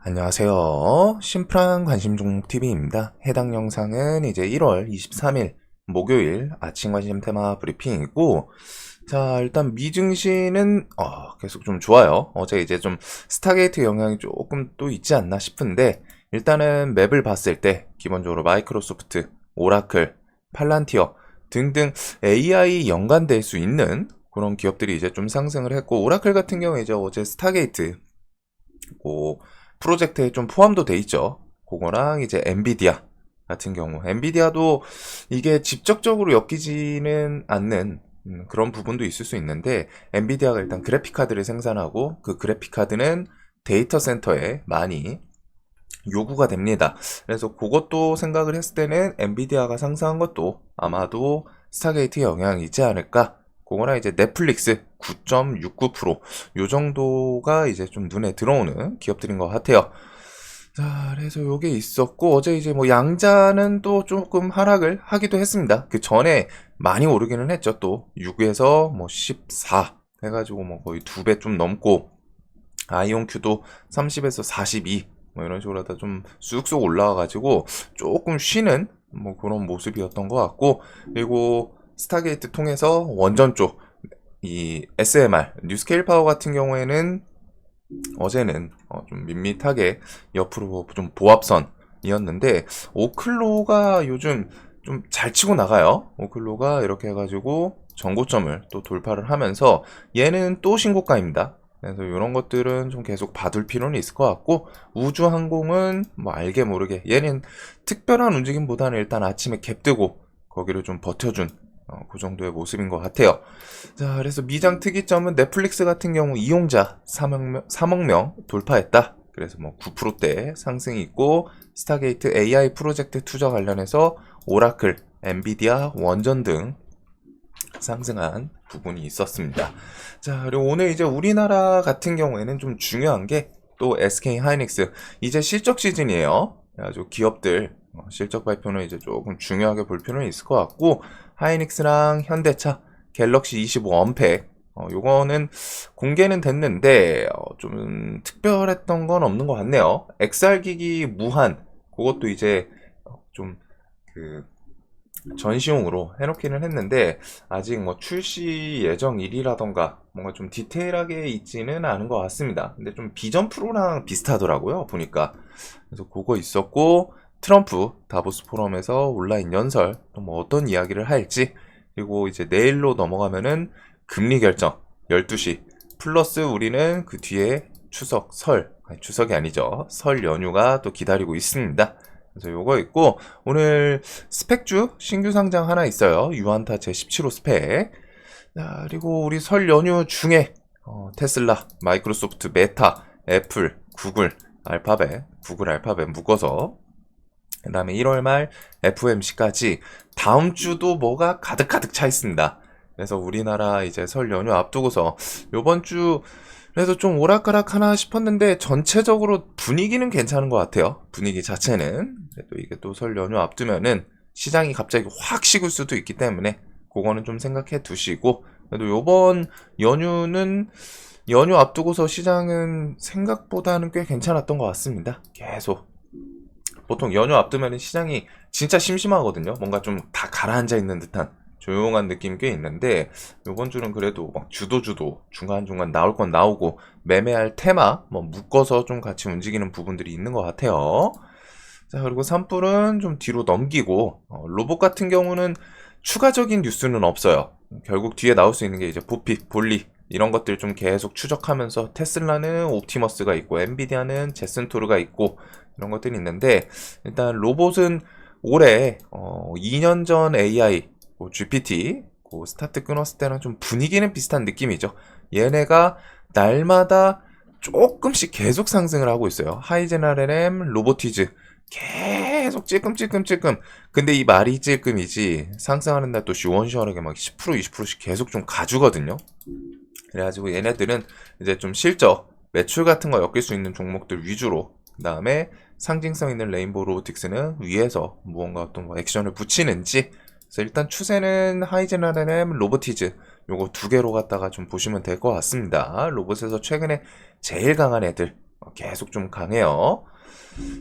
안녕하세요. 심플한 관심 종목 TV입니다. 해당 영상은 이제 1월 23일 목요일 아침 관심 테마 브리핑이고, 자, 일단 미증시는 계속 좀 좋아요. 어제 이제 좀 스타게이트 영향이 조금 또 있지 않나 싶은데, 일단은 맵을 봤을 때 기본적으로 마이크로소프트, 오라클, 팔란티어 등등 AI 연관될 수 있는 그런 기업들이 이제 좀 상승을 했고, 오라클 같은 경우에 이제 어제 스타게이트 그 프로젝트에 좀 포함도 돼 있죠. 그거랑 이제 엔비디아 같은 경우, 엔비디아도 이게 직접적으로 엮이지는 않는 그런 부분도 있을 수 있는데, 엔비디아가 일단 그래픽 카드를 생산하고 그 그래픽 카드는 데이터 센터에 많이 요구가 됩니다. 그래서 그것도 생각을 했을 때는 엔비디아가 상승한 것도 아마도 스타게이트 영향이 있지 않을까. 그거나 이제 넷플릭스 9.69%, 요 정도가 이제 좀 눈에 들어오는 기업들인 것 같아요. 자, 그래서 요게 있었고, 어제 이제 뭐 양자는 또 조금 하락을 하기도 했습니다. 그 전에 많이 오르기는 했죠. 또 6에서 뭐 14 해가지고 뭐 거의 2배 좀 넘고, 아이온큐도 30에서 42 뭐 이런 식으로 하다 좀 쑥쑥 올라와가지고 조금 쉬는 뭐 그런 모습이었던 것 같고, 그리고 스타게이트 통해서 원전 쪽 이 SMR 뉴스케일 파워 같은 경우에는 어제는 좀 밋밋하게 옆으로 좀 보합선이었는데, 오클로가 요즘 좀 잘 치고 나가요. 오클로가 이렇게 해가지고 전고점을 또 돌파를 하면서 얘는 또 신고가입니다. 그래서 이런 것들은 좀 계속 봐둘 필요는 있을 것 같고, 우주항공은 뭐 알게 모르게 얘는 특별한 움직임보다는 일단 아침에 갭 뜨고 거기를 좀 버텨준 그 정도의 모습인 것 같아요. 자, 그래서 미장 특이점은 넷플릭스 같은 경우 이용자 3억 명 돌파했다. 그래서 뭐 9%대 상승이 있고, 스타게이트 AI 프로젝트 투자 관련해서 오라클, 엔비디아, 원전 등 상승한 부분이 있었습니다. 자, 그리고 오늘 이제 우리나라 같은 경우에는 좀 중요한 게 또 SK 하이닉스 이제 실적 시즌이에요. 아주 기업들 실적 발표는 이제 조금 중요하게 볼 필요는 있을 것 같고, 하이닉스랑 현대차 갤럭시 25 언팩 요거는 공개는 됐는데 좀 특별했던 건 없는 것 같네요. XR 기기 무한 그것도 이제 좀그 전시용으로 해놓기는 했는데, 아직 뭐 출시 예정일이라던가 뭔가 좀 디테일하게 있지는 않은 것 같습니다. 근데 좀 비전 프로랑 비슷하더라고요, 보니까. 그래서 그거 있었고, 트럼프 다보스 포럼에서 온라인 연설 또 뭐 어떤 이야기를 할지, 그리고 이제 내일로 넘어가면은 금리 결정 12시 플러스 우리는 그 뒤에 추석 아니, 추석이 아니죠, 설 연휴가 또 기다리고 있습니다. 그래서 요거 있고, 오늘 스펙주 신규 상장 하나 있어요. 유안타 제17호 스펙. 자, 그리고 우리 설 연휴 중에 테슬라, 마이크로소프트, 메타, 애플, 구글 알파벳 묶어서, 그 다음에 1월 말 FOMC까지 다음 주도 뭐가 가득가득 차 있습니다. 그래서 우리나라 이제 설 연휴 앞두고서 요번 주 그래서 좀 오락가락 하나 싶었는데, 전체적으로 분위기는 괜찮은 것 같아요. 분위기 자체는. 또 이게 또 설 연휴 앞두면은 시장이 갑자기 확 식을 수도 있기 때문에 그거는 좀 생각해 두시고, 그래도 요번 연휴는 연휴 앞두고서 시장은 생각보다는 꽤 괜찮았던 것 같습니다. 계속 보통 연휴 앞두면은 시장이 진짜 심심하거든요. 뭔가 좀 다 가라앉아 있는 듯한 조용한 느낌이 꽤 있는데, 요번 주는 그래도 막 주도 중간중간 나올 건 나오고, 매매할 테마 뭐 묶어서 좀 같이 움직이는 부분들이 있는 것 같아요. 자, 그리고 산불은 좀 뒤로 넘기고, 로봇 같은 경우는 추가적인 뉴스는 없어요. 결국 뒤에 나올 수 있는 게 이제 보픽, 볼리 이런 것들 좀 계속 추적하면서, 테슬라는 옵티머스가 있고 엔비디아는 제슨토르가 있고 이런 것들이 있는데, 일단 로봇은 올해 2년 전 AI GPT 스타트 끊었을 때랑 좀 분위기는 비슷한 느낌이죠. 얘네가 날마다 조금씩 계속 상승을 하고 있어요. 하이제너럴 로보티즈 계속 찔끔찔끔찔끔. 근데 이 말이 찔끔이지 상승하는 날 또 시원시원하게 막 10% 20%씩 계속 좀 가주거든요. 그래가지고 얘네들은 이제 좀 실적 매출 같은 거 엮일 수 있는 종목들 위주로, 그 다음에 상징성 있는 레인보우 로보틱스는 위에서 무언가 어떤 뭐 액션을 붙이는지. 그래서 일단 추세는 하이제너럴 로보티즈 요거 두 개로 갖다가 좀 보시면 될 것 같습니다. 로봇에서 최근에 제일 강한 애들 계속 좀 강해요.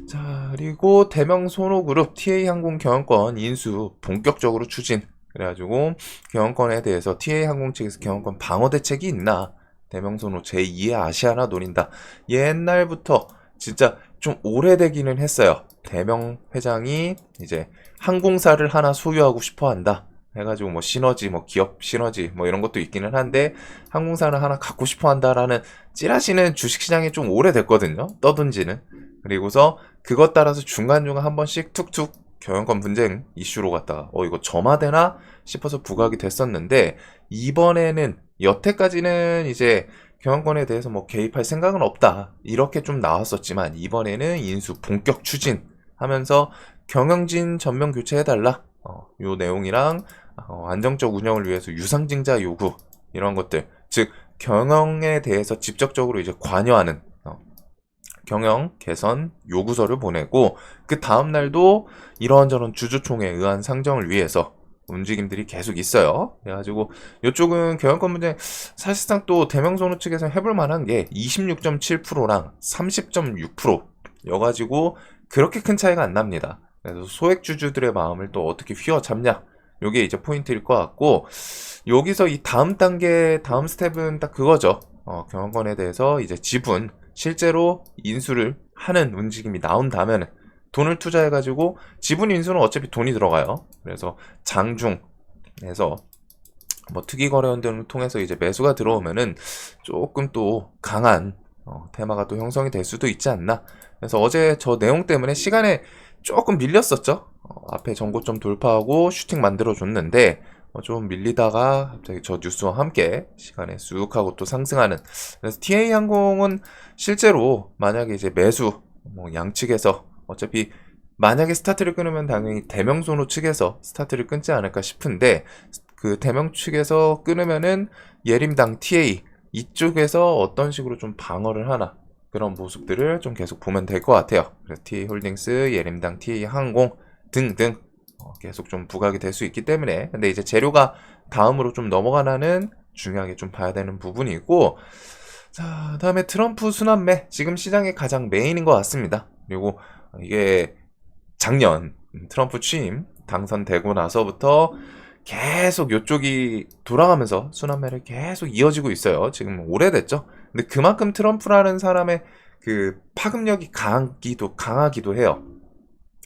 자, 그리고 대명 손호그룹 TA항공 경영권 인수 본격적으로 추진. 그래가지고 경영권에 대해서 TA항공 측에서 경영권 방어 대책이 있나? 대명손호 제2의 아시아나 노린다. 옛날부터 진짜 좀 오래되기는 했어요. 대명 회장이 이제 항공사를 하나 소유하고 싶어 한다. 해가지고 뭐 시너지, 뭐 기업 시너지, 뭐 이런 것도 있기는 한데 항공사를 하나 갖고 싶어 한다라는 찌라시는 주식시장에 좀 오래됐거든요. 떠든지는. 그리고서 그것 따라서 중간중간 한 번씩 툭툭 경영권 분쟁 이슈로 갔다가 이거 점화되나 싶어서 부각이 됐었는데 이번에는 여태까지는 이제 경영권에 대해서 뭐 개입할 생각은 없다 이렇게 좀 나왔었지만 이번에는 인수 본격 추진하면서 경영진 전면 교체해달라 요 내용이랑 안정적 운영을 위해서 유상증자 요구 이런 것들 즉 경영에 대해서 직접적으로 이제 관여하는 경영 개선 요구서를 보내고 그 다음 날도 이런저런 주주총회 의안 상정을 위해서 움직임들이 계속 있어요. 그래가지고 이쪽은 경영권 문제 사실상 또 대명손호 측에서 해볼 만한 게 26.7%랑 30.6%여가지고 그렇게 큰 차이가 안 납니다. 그래서 소액 주주들의 마음을 또 어떻게 휘어잡냐 요게 이제 포인트일 것 같고 여기서 이 다음 단계 다음 스텝은 딱 그거죠. 경영권에 대해서 이제 지분 실제로 인수를 하는 움직임이 나온다면 돈을 투자해가지고 지분 인수는 어차피 돈이 들어가요. 그래서 장중에서 뭐 특이거래원 등을 통해서 이제 매수가 들어오면은 조금 또 강한 테마가 또 형성이 될 수도 있지 않나. 그래서 어제 저 내용 때문에 시간에 조금 밀렸었죠. 앞에 전고점 돌파하고 슈팅 만들어줬는데 좀 밀리다가 갑자기 저 뉴스와 함께 시간에 쑥 하고 또 상승하는. 그래서 TA항공은 실제로 만약에 이제 매수 양측에서 어차피 만약에 스타트를 끊으면 당연히 대명손호 측에서 스타트를 끊지 않을까 싶은데 그 대명 측에서 끊으면은 예림당 TA 이쪽에서 어떤 식으로 좀 방어를 하나 그런 모습들을 좀 계속 보면 될 것 같아요. 그래서 TA홀딩스, 예림당 TA항공 등등 계속 좀 부각이 될 수 있기 때문에 근데 이제 재료가 다음으로 좀 넘어가나는 중요하게 좀 봐야 되는 부분이고 자 다음에 트럼프 순환매 지금 시장의 가장 메인인 것 같습니다. 그리고 이게 작년 트럼프 취임 당선되고 나서부터 계속 이쪽이 돌아가면서 순환매를 계속 이어지고 있어요. 지금 오래됐죠. 근데 그만큼 트럼프라는 사람의 그 파급력이 강하기도 해요.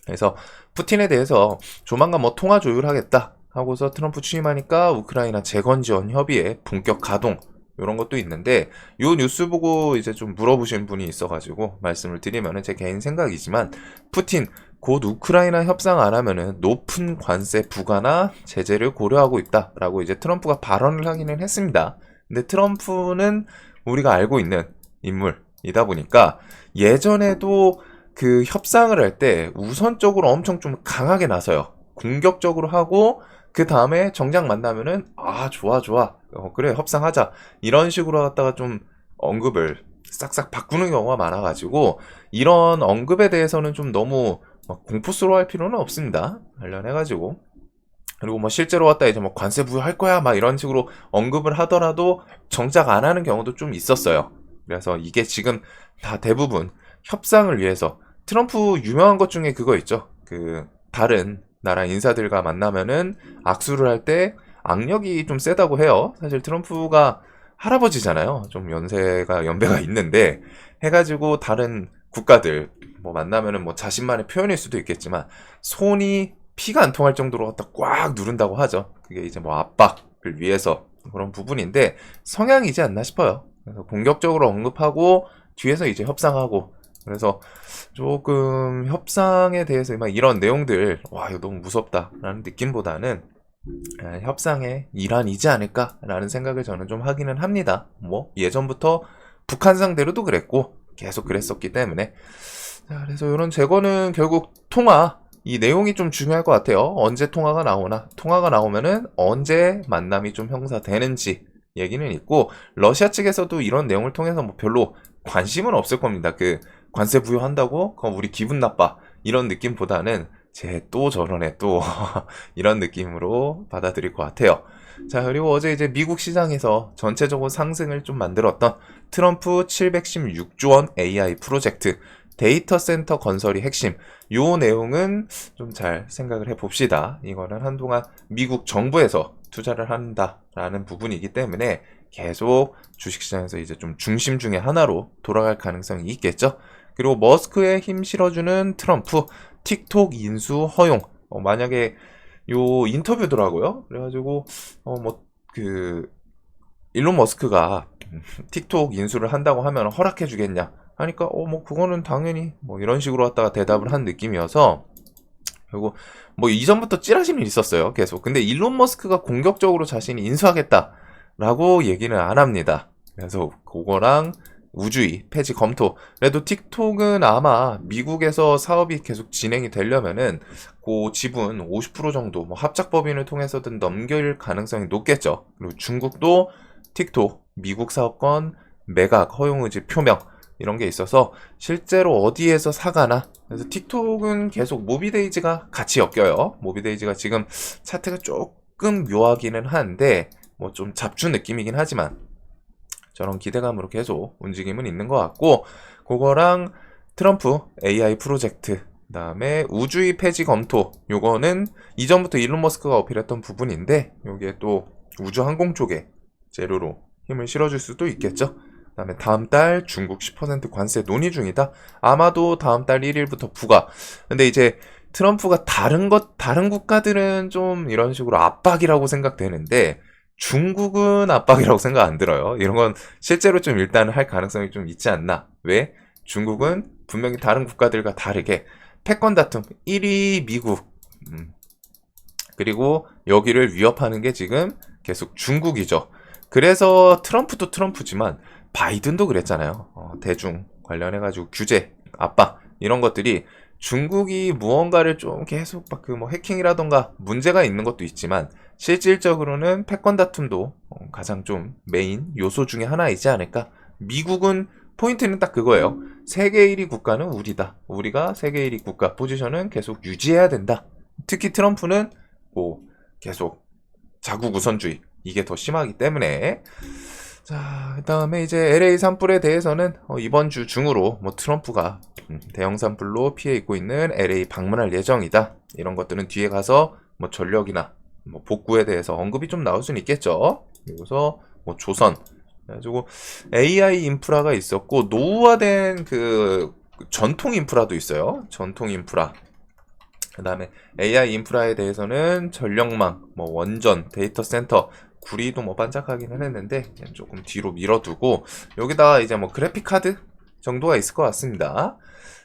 그래서 푸틴에 대해서 조만간 뭐 통화 조율하겠다 하고서 트럼프 취임하니까 우크라이나 재건 지원 협의에 본격 가동 이런 것도 있는데 요 뉴스 보고 이제 좀 물어보신 분이 있어가지고 말씀을 드리면은 제 개인 생각이지만 푸틴 곧 우크라이나 협상 안 하면은 높은 관세 부과나 제재를 고려하고 있다라고 이제 트럼프가 발언을 하기는 했습니다. 근데 트럼프는 우리가 알고 있는 인물이다 보니까 예전에도 그 협상을 할 때 우선적으로 엄청 좀 강하게 나서요. 공격적으로 하고 그 다음에 정작 만나면은 좋아 그래 협상하자 이런 식으로 갖다가 좀 언급을 싹싹 바꾸는 경우가 많아가지고 이런 언급에 대해서는 좀 너무 공포스러워할 필요는 없습니다. 관련해가지고 그리고 뭐 실제로 왔다 이제 뭐 관세 부여할 거야 막 이런 식으로 언급을 하더라도 정작 안 하는 경우도 좀 있었어요. 그래서 이게 지금 다 대부분 협상을 위해서 트럼프 유명한 것 중에 그거 있죠. 그 다른 나라 인사들과 만나면은 악수를 할 때 악력이 좀 세다고 해요. 사실 트럼프가 할아버지잖아요. 좀 연배가 있는데 해가지고 다른 국가들 뭐 만나면은 뭐 자신만의 표현일 수도 있겠지만 손이 피가 안 통할 정도로 갖다 꽉 누른다고 하죠. 그게 이제 뭐 압박을 위해서 그런 부분인데 성향이지 않나 싶어요. 그래서 공격적으로 언급하고 뒤에서 이제 협상하고 그래서 조금 협상에 대해서 막 이런 내용들 이거 너무 무섭다라는 느낌보다는 협상의 일환이지 않을까라는 생각을 저는 좀 하기는 합니다. 뭐 예전부터 북한 상대로도 그랬고 계속 그랬었기 때문에 자, 그래서 이런 제거는 결국 통화 이 내용이 좀 중요할 것 같아요. 언제 통화가 나오나 통화가 나오면은 언제 만남이 좀 형사되는지 얘기는 있고 러시아 측에서도 이런 내용을 통해서 뭐 별로 관심은 없을 겁니다. 그 관세 부여한다고 그럼 우리 기분 나빠 이런 느낌보다는 쟤 또 저러네 또 이런 느낌으로 받아들일 것 같아요. 자, 그리고 어제 이제 미국 시장에서 전체적으로 상승을 좀 만들었던 트럼프 716조 원 AI 프로젝트 데이터 센터 건설이 핵심. 요 내용은 좀 잘 생각을 해봅시다. 이거는 한동안 미국 정부에서 투자를 한다라는 부분이기 때문에 계속 주식시장에서 이제 좀 중심 중에 하나로 돌아갈 가능성이 있겠죠. 그리고 머스크에 힘 실어주는 트럼프 틱톡 인수 허용. 만약에 요 인터뷰더라고요. 그래가지고 일론 머스크가 틱톡 인수를 한다고 하면 허락해 주겠냐 하니까 뭐 그거는 당연히 뭐 이런 식으로 갖다가 대답을 한 느낌이어서, 그리고 뭐 이전부터 찌라시는 있었어요 계속. 근데 일론 머스크가 공격적으로 자신이 인수하겠다라고 얘기는 안 합니다. 그래서 그거랑 우주의 폐지 검토. 그래도 틱톡은 아마 미국에서 사업이 계속 진행이 되려면은 그 지분 50% 정도 뭐 합작법인을 통해서든 넘길 가능성이 높겠죠. 그리고 중국도 틱톡 미국 사업권 매각 허용 의지 표명 이런 게 있어서 실제로 어디에서 사가나. 그래서 틱톡은 계속 모비데이즈가 같이 엮여요. 모비데이즈가 지금 차트가 조금 묘하기는 한데 뭐 좀 잡주 느낌이긴 하지만 저런 기대감으로 계속 움직임은 있는 것 같고, 그거랑 트럼프 AI 프로젝트, 그 다음에 우주의 폐지 검토, 요거는 이전부터 일론 머스크가 어필했던 부분인데 여기에 또 우주 항공 쪽에 재료로 힘을 실어줄 수도 있겠죠. 그 다음에 다음 달 중국 10% 관세 논의 중이다. 아마도 다음 달 1일부터 부과. 근데 이제 트럼프가 다른 국가들은 좀 이런 식으로 압박이라고 생각되는데 중국은 압박이라고 생각 안 들어요. 이런 건 실제로 좀 일단 할 가능성이 좀 있지 않나. 왜? 중국은 분명히 다른 국가들과 다르게 패권 다툼 1위 미국, 그리고 여기를 위협하는 게 지금 계속 중국이죠. 그래서 트럼프도 트럼프지만 바이든도 그랬잖아요. 대중 관련해가지고 규제, 압박 이런 것들이 중국이 무언가를 좀 계속 뭐 해킹이라던가 문제가 있는 것도 있지만 실질적으로는 패권 다툼도 가장 좀 메인 요소 중에 하나이지 않을까. 미국은 포인트는 딱 그거예요. 세계 1위 국가는 우리다. 우리가 세계 1위 국가 포지션은 계속 유지해야 된다. 특히 트럼프는 뭐 계속 자국 우선주의 이게 더 심하기 때문에. 자, 그 다음에 이제 LA 산불에 대해서는 이번 주 중으로 뭐 트럼프가 대형 산불로 피해 입고 있는 LA 방문할 예정이다. 이런 것들은 뒤에 가서 뭐 전력이나 뭐 복구에 대해서 언급이 좀 나올 수는 있겠죠. 그래서 뭐 조선 그래가지고 AI 인프라가 있었고 노후화된 그 전통 인프라도 있어요. 전통 인프라. 그 다음에 AI 인프라에 대해서는 전력망, 뭐 원전, 데이터 센터, 구리도 뭐 반짝하기는 했는데 조금 뒤로 밀어두고 여기다가 이제 뭐 그래픽 카드 정도가 있을 것 같습니다.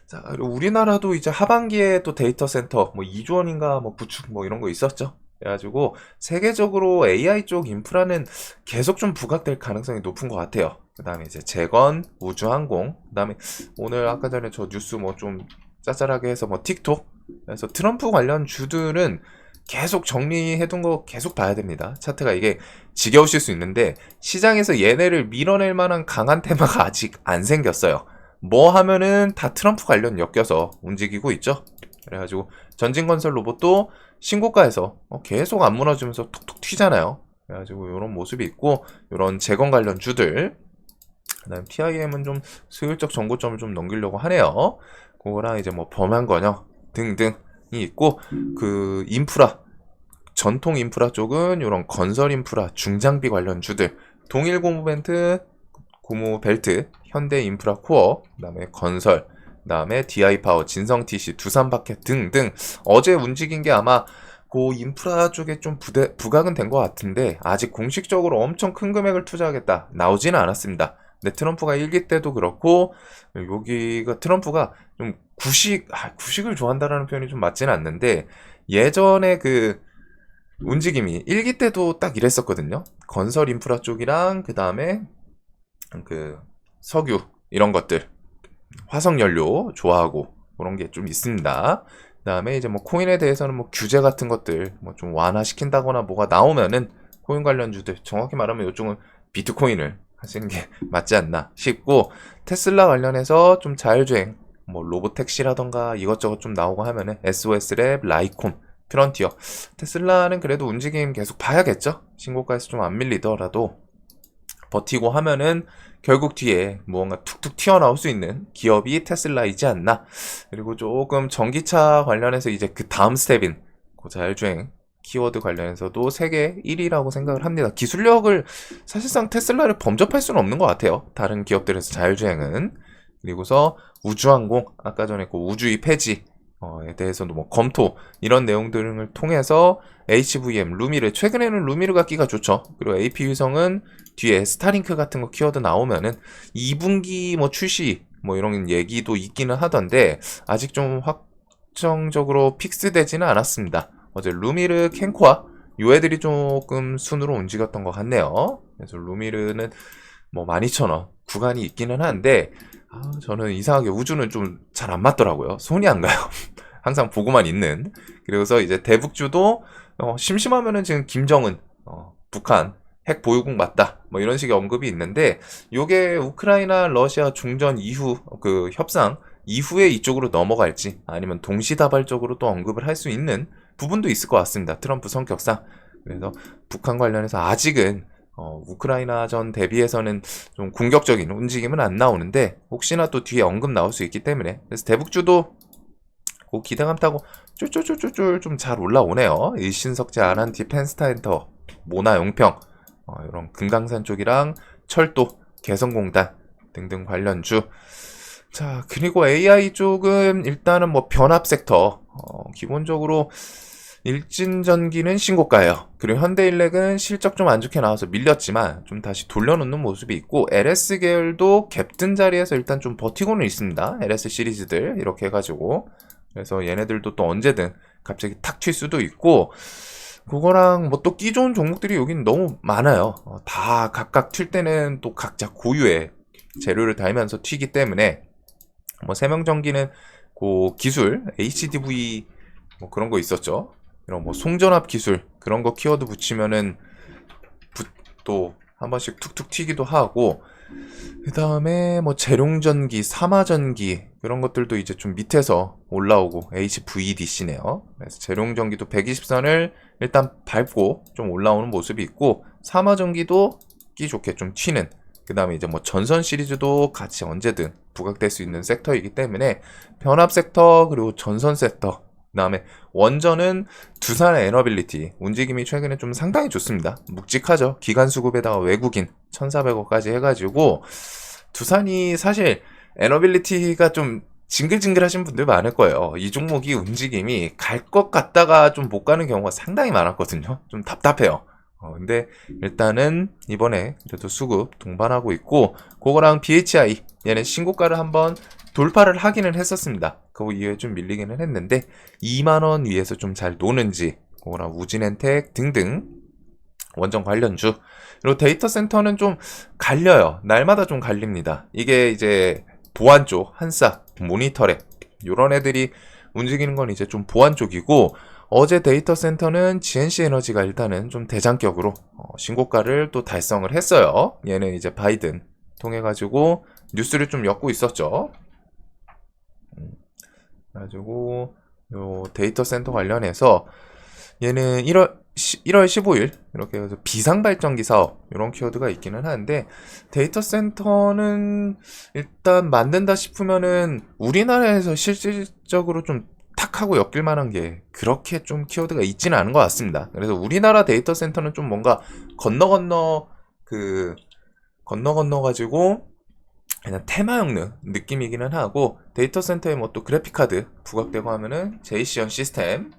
자, 그리고 우리나라도 이제 하반기에 또 데이터 센터 뭐 2조 원인가 뭐 구축 뭐 이런 거 있었죠. 그래가지고 세계적으로 AI 쪽 인프라는 계속 좀 부각될 가능성이 높은 것 같아요. 그 다음에 이제 재건, 우주항공, 그 다음에 오늘 아까 전에 저 뉴스 뭐 좀 짜잘하게 해서 뭐 틱톡, 그래서 트럼프 관련 주들은 계속 정리해둔 거 계속 봐야 됩니다. 차트가 이게 지겨우실 수 있는데 시장에서 얘네를 밀어낼 만한 강한 테마가 아직 안 생겼어요. 뭐 하면은 다 트럼프 관련 엮여서 움직이고 있죠. 그래가지고 전진건설 로봇도 신고가에서 계속 안 무너지면서 툭툭 튀잖아요. 그래가지고 이런 모습이 있고, 이런 재건 관련 주들, 그다음 TIM은 좀 수율적 정고점을 좀 넘기려고 하네요. 그거랑 이제 뭐 범한 거냐 등등이 있고, 그 인프라 전통 인프라 쪽은 이런 건설 인프라 중장비 관련 주들, 동일 고무벨트, 현대 인프라 코어, 그다음에 건설, 그다음에 DI 파워, 진성 TC, 두산 바켓 등등 어제 움직인 게 아마 그 인프라 쪽에 좀 부각은 된 것 같은데 아직 공식적으로 엄청 큰 금액을 투자하겠다 나오지는 않았습니다. 근데 트럼프가 1기 때도 그렇고, 여기가 트럼프가 좀 구식을 좋아한다라는 표현이 좀 맞지는 않는데 예전에 그 움직임이 1기 때도 딱 이랬었거든요. 건설 인프라 쪽이랑 그 다음에 그 석유 이런 것들, 화석연료 좋아하고 그런 게 좀 있습니다. 그 다음에 이제 뭐 코인에 대해서는 뭐 규제 같은 것들 뭐 좀 완화시킨다거나 뭐가 나오면은 코인 관련주들, 정확히 말하면 이쪽은 비트코인을 하시는 게 맞지 않나 싶고, 테슬라 관련해서 좀 자율주행 뭐 로보택시라던가 이것저것 좀 나오고 하면은 SOS랩, 라이콤, 프런티어. 테슬라는 그래도 움직임 계속 봐야겠죠? 신고가에서 좀 안 밀리더라도 버티고 하면은 결국 뒤에 무언가 툭툭 튀어나올 수 있는 기업이 테슬라이지 않나. 그리고 조금 전기차 관련해서 이제 그 다음 스텝인 그 자율주행 키워드 관련해서도 세계 1위라고 생각을 합니다. 기술력을 사실상 테슬라를 범접할 수는 없는 것 같아요. 다른 기업들에서 자율주행은. 그리고서 우주항공, 아까 전에 그 우주의 폐지에 대해서도 뭐 검토 이런 내용들을 통해서 HVM, 루미르, 최근에는 루미르가 끼가 좋죠. 그리고 AP 위성은 뒤에 스타링크 같은 거 키워드 나오면은 2분기 뭐 출시 뭐 이런 얘기도 있기는 하던데 아직 좀 확정적으로 픽스되지는 않았습니다. 어제 루미르, 캔코아 요 애들이 조금 순으로 움직였던 것 같네요. 그래서 루미르는 뭐 12,000원 구간이 있기는 한데 저는 이상하게 우주는 좀 잘 안 맞더라고요. 손이 안 가요. 항상 보고만 있는. 그래서 이제 대북주도 심심하면은 지금 김정은 북한 핵 보유국 맞다 뭐 이런 식의 언급이 있는데 요게 우크라이나 러시아 중전 이후 그 협상 이후에 이쪽으로 넘어갈지 아니면 동시다발적으로 또 언급을 할 수 있는 부분도 있을 것 같습니다. 트럼프 성격상. 그래서 북한 관련해서 아직은 우크라이나전 대비해서는 좀 공격적인 움직임은 안 나오는데 혹시나 또 뒤에 언급 나올 수 있기 때문에 그래서 대북주도 그 기대감 타고 쫄쫄쫄쫄쫄 좀 잘 올라오네요. 일신석재, 아란티, 펜스타엔터, 모나 용평 이런 금강산 쪽이랑 철도, 개성공단 등등 관련주. 자, 그리고 AI 쪽은 일단은 뭐 변압 섹터 기본적으로 일진전기는 신고가예요. 그리고 현대일렉은 실적 좀 안 좋게 나와서 밀렸지만 좀 다시 돌려놓는 모습이 있고 LS 계열도 갭든 자리에서 일단 좀 버티고는 있습니다. LS 시리즈들 이렇게 해가지고 그래서 얘네들도 또 언제든 갑자기 탁 튈 수도 있고 그거랑 뭐 또 끼 좋은 종목들이 여긴 너무 많아요. 다 각각 튈 때는 또 각자 고유의 재료를 달면서 튀기 때문에 뭐 세명전기는 그 기술 HDV 뭐 그런 거 있었죠. 이런 뭐 송전압 기술 그런 거 키워드 붙이면은 또 한 번씩 툭툭 튀기도 하고 그 다음에 뭐 재룡전기, 삼화전기 그런 것들도 이제 좀 밑에서 올라오고 HVDC네요. 그래서 재룡전기도 120선을 일단 밟고 좀 올라오는 모습이 있고 삼화전기도 끼 좋게 좀 튀는 그 다음에 이제 뭐 전선 시리즈도 같이 언제든 부각될 수 있는 섹터이기 때문에 변압 섹터 그리고 전선 섹터 그 다음에 원전은 두산의 에너빌리티 움직임이 최근에 좀 상당히 좋습니다. 묵직하죠. 기간 수급에다가 외국인 1,400억까지 해가지고 두산이 사실 에너빌리티가 좀 징글징글하신 분들 많을 거예요. 이 종목이 움직임이 갈 것 같다가 좀 못 가는 경우가 상당히 많았거든요. 좀 답답해요. 근데 일단은 이번에 그래도 수급 동반하고 있고 그거랑 BHI 얘는 신고가를 한번 돌파를 하기는 했었습니다. 그 이후에 좀 밀리기는 했는데 2만원 위에서 좀 잘 노는지 그거랑 우진엔텍 등등 원전 관련주 그리고 데이터 센터는 좀 갈려요. 날마다 좀 갈립니다. 이게 이제 보안 쪽 한사 모니터랩 요런 애들이 움직이는 건 이제 좀 보안 쪽이고 어제 데이터 센터는 GNC 에너지가 일단은 좀 대장격으로 신고가를 또 달성을 했어요. 얘는 이제 바이든 통해 가지고 뉴스를 좀 엮고 있었죠. 그래가지고 요 데이터 센터 관련해서 얘는 1월 15일 이렇게 해서 비상발전기 사업 이런 키워드가 있기는 하는데 데이터 센터는 일단 만든다 싶으면은 우리나라에서 실질적으로 좀 탁 하고 엮일 만한 게 그렇게 좀 키워드가 있지는 않은 것 같습니다. 그래서 우리나라 데이터 센터는 좀 뭔가 건너 가지고 그냥 테마 엮는 느낌이기는 하고 데이터 센터에 뭐 또 그래픽카드 부각되고 하면은 제이시언 시스템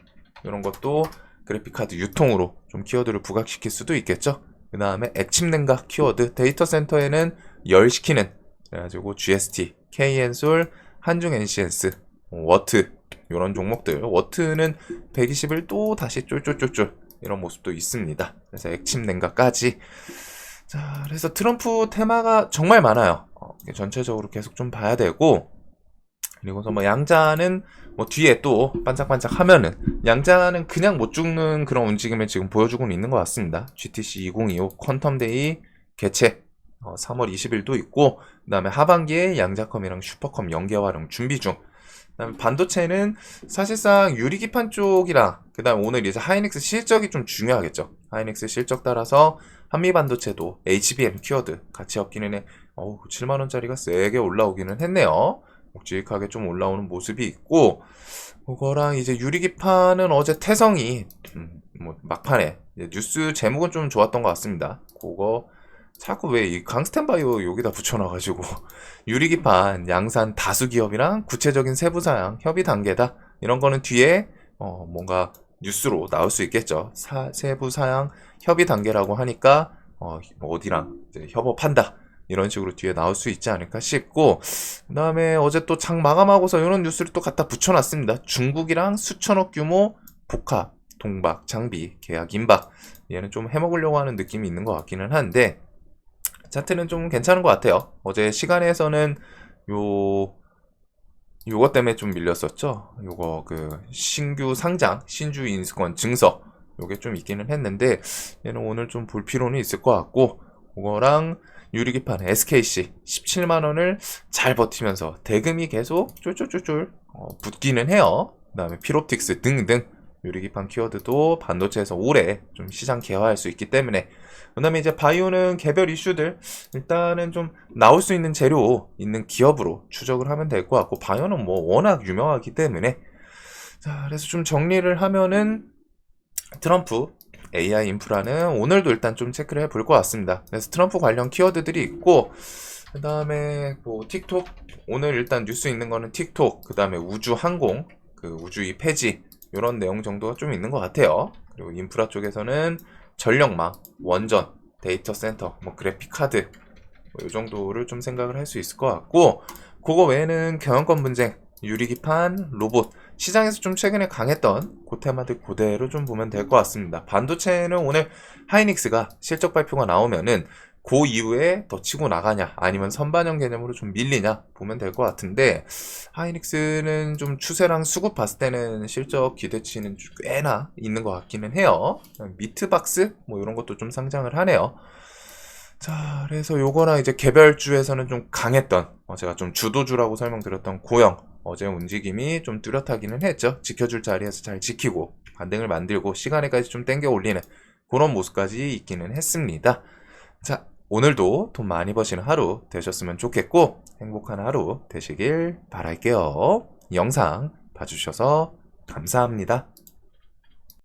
이런 것도 그래픽카드 유통으로 좀 키워드를 부각시킬 수도 있겠죠. 그 다음에 액침 냉각 키워드 데이터 센터에는 열시키는 그래가지고 GST, KN솔, 한중 NCS, 워트 이런 종목들 워트는 120을 또 다시 쫄쫄쫄쫄 이런 모습도 있습니다. 그래서 액침 냉각까지 자 그래서 트럼프 테마가 정말 많아요. 전체적으로 계속 좀 봐야 되고 그리고서 뭐 양자는 뭐 뒤에 또 반짝반짝 하면은 양자는 그냥 못 죽는 그런 움직임을 지금 보여주고는 있는 것 같습니다. GTC 2025 퀀텀데이 개최 3월 20일도 있고, 그 다음에 하반기에 양자컴이랑 슈퍼컴 연계 활용 준비 중. 그다음에 반도체는 사실상 유리기판 쪽이랑 그다음 오늘 이제 하이닉스 실적이 좀 중요하겠죠. 하이닉스 실적 따라서 한미 반도체도 HBM 키워드 같이 엮이는 7만 원짜리가 세게 올라오기는 했네요. 묵직하게 좀 올라오는 모습이 있고, 그거랑 이제 유리기판은 어제 태성이 뭐 막판에 뉴스 제목은 좀 좋았던 것 같습니다. 그거 자꾸 왜 이 강스텐바이오 여기다 붙여놔가지고 유리기판 양산 다수 기업이랑 구체적인 세부 사양 협의 단계다 이런 거는 뒤에 뭔가 뉴스로 나올 수 있겠죠. 세부 사양 협의 단계라고 하니까 뭐 어디랑 이제 협업한다 이런 식으로 뒤에 나올 수 있지 않을까 싶고, 그 다음에 어제 또 장 마감하고서 이런 뉴스를 또 갖다 붙여놨습니다. 중국이랑 수천억 규모 복합 동박 장비 계약 임박, 얘는 좀 해먹으려고 하는 느낌이 있는 것 같기는 한데 차트는 좀 괜찮은 것 같아요. 어제 시간에서는 요것 때문에 좀 밀렸었죠. 요거 그 신규 상장 신주 인수권 증서 요게 좀 있기는 했는데 얘는 오늘 좀 볼 필요는 있을 것 같고, 그거랑 유리기판 SKC 17만원을 잘 버티면서 대금이 계속 쫄쫄쫄쫄 붙기는 해요. 그 다음에 필옵틱스 등등 유리기판 키워드도 반도체에서 오래 좀 시장 개화할 수 있기 때문에, 그 다음에 이제 바이오는 개별 이슈들 일단은 좀 나올 수 있는 재료 있는 기업으로 추적을 하면 될 것 같고, 바이오는 뭐 워낙 유명하기 때문에. 자, 그래서 좀 정리를 하면은 트럼프 AI 인프라는 오늘도 일단 좀 체크를 해볼 것 같습니다. 그래서 트럼프 관련 키워드들이 있고, 그 다음에 뭐 틱톡 오늘 일단 뉴스 있는 거는 틱톡, 그 다음에 우주 항공 그 우주이 폐지 이런 내용 정도가 좀 있는 것 같아요. 그리고 인프라 쪽에서는 전력망, 원전, 데이터 센터, 뭐 그래픽 카드 이 정도를 좀 생각을 할 수 있을 것 같고, 그거 외에는 경영권 분쟁, 유리기판, 로봇 시장에서 좀 최근에 강했던 그 테마들 그대로 좀 보면 될 것 같습니다. 반도체는 오늘 하이닉스가 실적 발표가 나오면은 그 이후에 더 치고 나가냐 아니면 선반영 개념으로 좀 밀리냐 보면 될 것 같은데, 하이닉스는 좀 추세랑 수급 봤을 때는 실적 기대치는 꽤나 있는 것 같기는 해요. 미트박스 뭐 이런 것도 좀 상장을 하네요. 자, 그래서 요거나 이제 개별주에서는 좀 강했던 제가 좀 주도주라고 설명드렸던 고영 어제 움직임이 좀 뚜렷하기는 했죠. 지켜줄 자리에서 잘 지키고 반등을 만들고 시간에까지 좀 땡겨 올리는 그런 모습까지 있기는 했습니다. 자, 오늘도 돈 많이 버시는 하루 되셨으면 좋겠고 행복한 하루 되시길 바랄게요. 이 영상 봐주셔서 감사합니다.